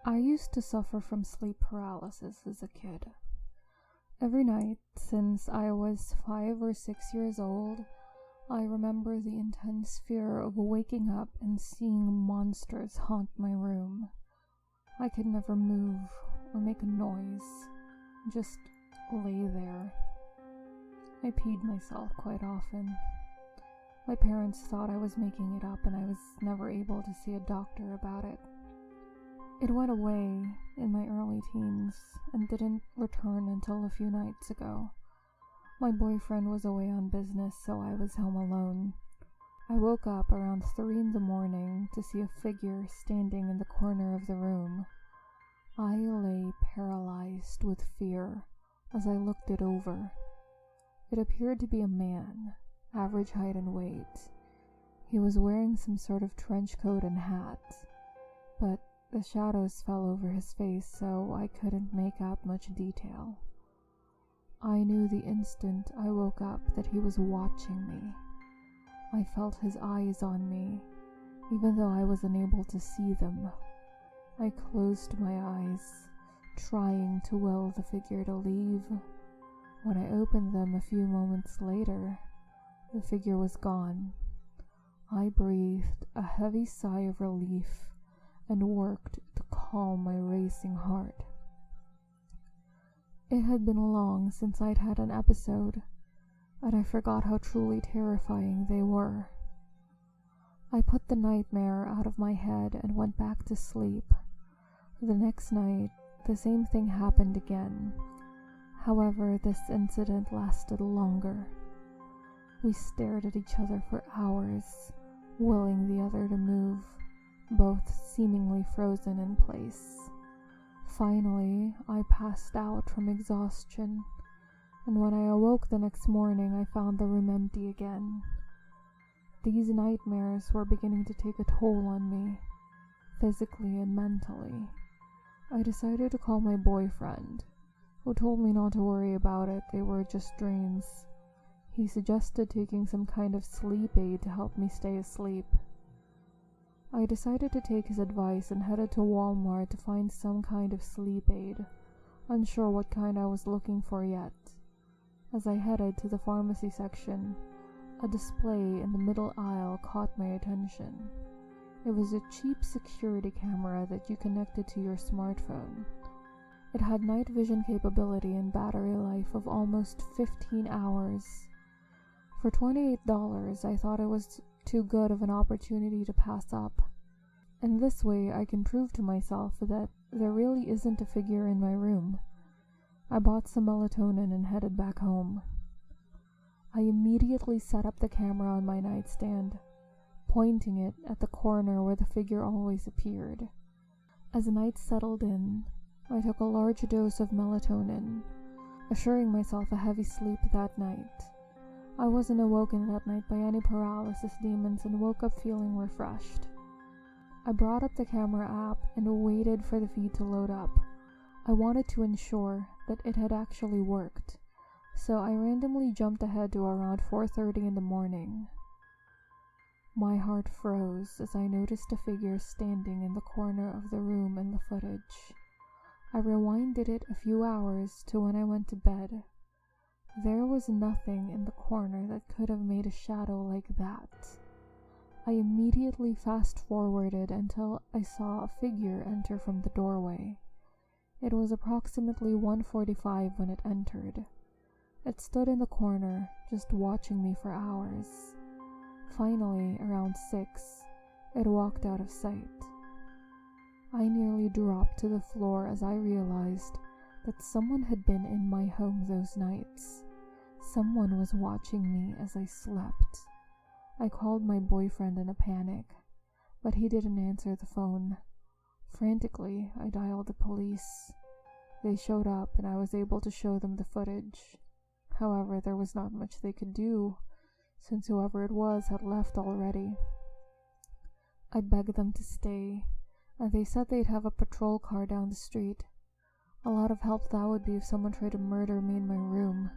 I used to suffer from sleep paralysis as a kid. Every night since I was 5 or 6 years old, I remember the intense fear of waking up and seeing monsters haunt my room. I could never move or make a noise, just lay there. I peed myself quite often. My parents thought I was making it up and I was never able to see a doctor about it. It went away in my early teens and didn't return until a few nights ago. My boyfriend was away on business, so I was home alone. I woke up around 3 in the morning to see a figure standing in the corner of the room. I lay paralyzed with fear as I looked it over. It appeared to be a man, average height and weight. He was wearing some sort of trench coat and hat, but the shadows fell over his face, so I couldn't make out much detail. I knew the instant I woke up that he was watching me. I felt his eyes on me, even though I was unable to see them. I closed my eyes, trying to will the figure to leave. When I opened them a few moments later, the figure was gone. I breathed a heavy sigh of relief and worked to calm my racing heart. It had been long since I'd had an episode, and I forgot how truly terrifying they were. I put the nightmare out of my head and went back to sleep. The next night, the same thing happened again. However, this incident lasted longer. We stared at each other for hours, willing the other to move, both seemingly frozen in place. Finally, I passed out from exhaustion, and when I awoke the next morning, I found the room empty again. These nightmares were beginning to take a toll on me, physically and mentally. I decided to call my boyfriend, who told me not to worry about it, they were just dreams. He suggested taking some kind of sleep aid to help me stay asleep. I decided to take his advice and headed to Walmart to find some kind of sleep aid, unsure what kind I was looking for yet. As I headed to the pharmacy section, a display in the middle aisle caught my attention. It was a cheap security camera that you connected to your smartphone. It had night vision capability and battery life of almost 15 hours. For $28, I thought it was too good of an opportunity to pass up. And this way I can prove to myself that there really isn't a figure in my room. I bought some melatonin and headed back home. I immediately set up the camera on my nightstand, pointing it at the corner where the figure always appeared. As night settled in, I took a large dose of melatonin, assuring myself a heavy sleep that night. I wasn't awoken that night by any paralysis demons and woke up feeling refreshed. I brought up the camera app and waited for the feed to load up. I wanted to ensure that it had actually worked, so I randomly jumped ahead to around 4:30 in the morning. My heart froze as I noticed a figure standing in the corner of the room in the footage. I rewinded it a few hours to when I went to bed. There was nothing in the corner that could have made a shadow like that. I immediately fast-forwarded until I saw a figure enter from the doorway. It was approximately 1:45 when it entered. It stood in the corner, just watching me for hours. Finally, around 6, it walked out of sight. I nearly dropped to the floor as I realized that someone had been in my home those nights. Someone was watching me as I slept. I called my boyfriend in a panic, but he didn't answer the phone. Frantically, I dialed the police. They showed up and I was able to show them the footage. However, there was not much they could do, since whoever it was had left already. I begged them to stay, and they said they'd have a patrol car down the street. A lot of help that would be if someone tried to murder me in my room.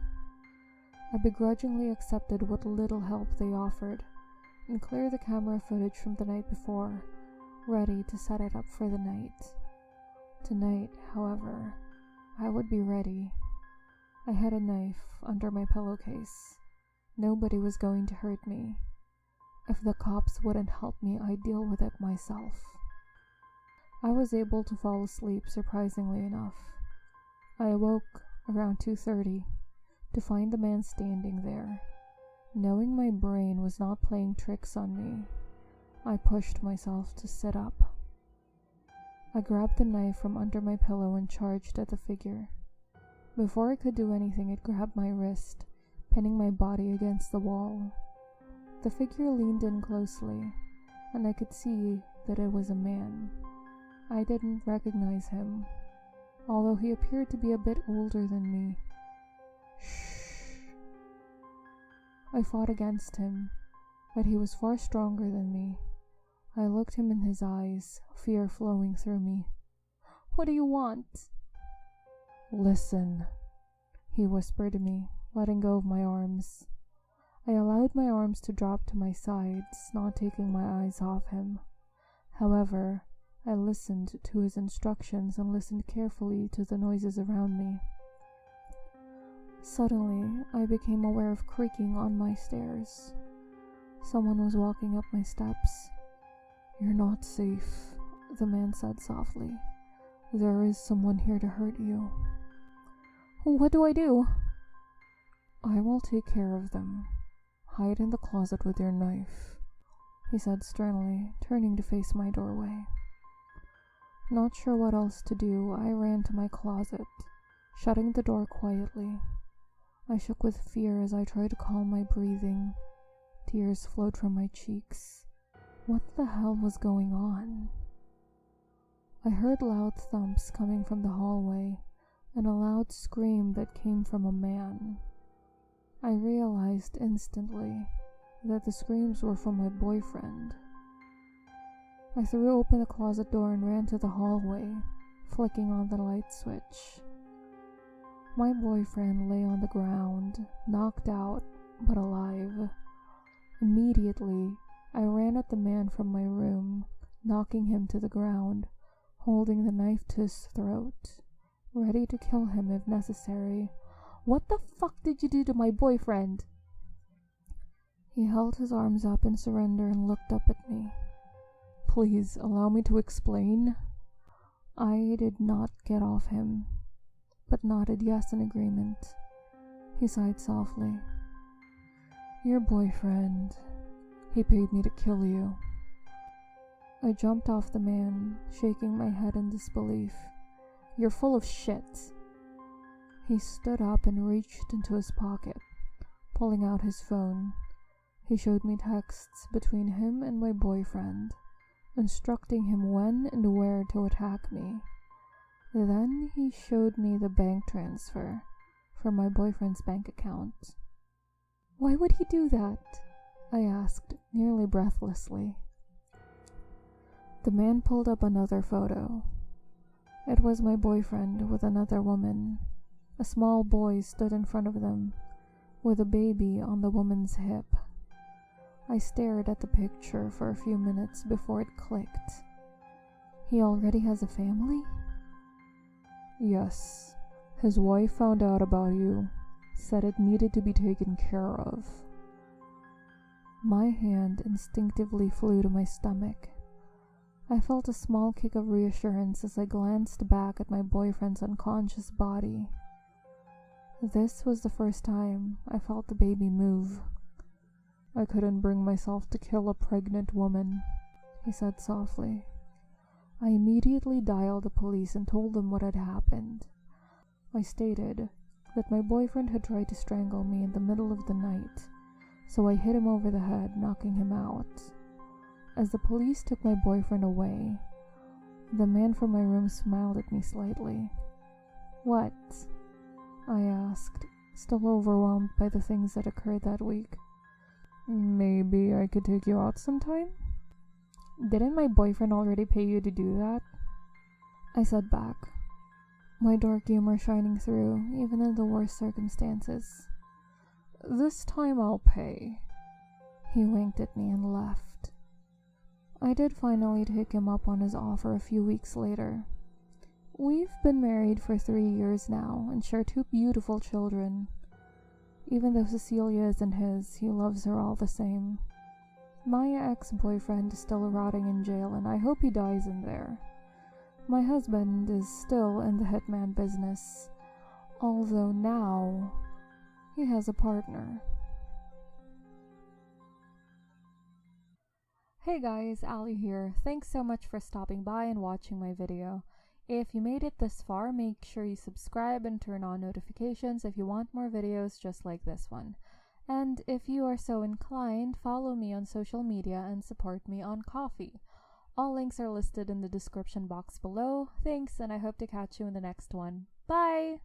I begrudgingly accepted what little help they offered, and cleared the camera footage from the night before, ready to set it up for the night. Tonight, however, I would be ready. I had a knife under my pillowcase. Nobody was going to hurt me. If the cops wouldn't help me, I'd deal with it myself. I was able to fall asleep surprisingly enough. I awoke around 2:30 to find the man standing there. Knowing my brain was not playing tricks on me, I pushed myself to sit up. I grabbed the knife from under my pillow and charged at the figure. Before I could do anything, it grabbed my wrist, pinning my body against the wall. The figure leaned in closely, and I could see that it was a man. I didn't recognize him, although he appeared to be a bit older than me. Shh. I fought against him, but he was far stronger than me. I looked him in his eyes, fear flowing through me. "What do you want?" "Listen," he whispered to me, letting go of my arms. I allowed my arms to drop to my sides, not taking my eyes off him. However, I listened to his instructions and listened carefully to the noises around me. Suddenly, I became aware of creaking on my stairs. Someone was walking up my steps. "You're not safe," the man said softly. "There is someone here to hurt you." "What do I do?" "I will take care of them. Hide in the closet with your knife," he said sternly, turning to face my doorway. Not sure what else to do, I ran to my closet, shutting the door quietly. I shook with fear as I tried to calm my breathing. Tears flowed from my cheeks. What the hell was going on? I heard loud thumps coming from the hallway, and a loud scream that came from a man. I realized instantly that the screams were from my boyfriend. I threw open the closet door and ran to the hallway, flicking on the light switch. My boyfriend lay on the ground, knocked out, but alive. Immediately, I ran at the man from my room, knocking him to the ground, holding the knife to his throat, ready to kill him if necessary. "What the fuck did you do to my boyfriend?" He held his arms up in surrender and looked up at me. "Please, allow me to explain." I did not get off him, but nodded yes in agreement. He sighed softly. "Your boyfriend, he paid me to kill you." I jumped off the man, shaking my head in disbelief. "You're full of shit." He stood up and reached into his pocket, pulling out his phone. He showed me texts between him and my boyfriend, instructing him when and where to attack me. Then he showed me the bank transfer from my boyfriend's bank account. "Why would he do that?" I asked, nearly breathlessly. The man pulled up another photo. It was my boyfriend with another woman. A small boy stood in front of them, with a baby on the woman's hip. I stared at the picture for a few minutes before it clicked. He already has a family? "Yes. His wife found out about you, said it needed to be taken care of." My hand instinctively flew to my stomach. I felt a small kick of reassurance as I glanced back at my boyfriend's unconscious body. This was the first time I felt the baby move. "I couldn't bring myself to kill a pregnant woman," he said softly. I immediately dialed the police and told them what had happened. I stated that my boyfriend had tried to strangle me in the middle of the night, so I hit him over the head, knocking him out. As the police took my boyfriend away, the man from my room smiled at me slightly. "What?" I asked, still overwhelmed by the things that occurred that week. "Maybe I could take you out sometime?" "Didn't my boyfriend already pay you to do that?" I said back, my dark humor shining through, even in the worst circumstances. "This time I'll pay." He winked at me and left. I did finally take him up on his offer a few weeks later. We've been married for 3 years now and share 2 beautiful children. Even though Cecilia isn't his, he loves her all the same. My ex-boyfriend is still rotting in jail and I hope he dies in there. My husband is still in the hitman business, although now he has a partner. Hey guys, Ali here. Thanks so much for stopping by and watching my video. If you made it this far, make sure you subscribe and turn on notifications if you want more videos just like this one. And if you are so inclined, follow me on social media and support me on Ko-fi. All links are listed in the description box below. Thanks, and I hope to catch you in the next one. Bye!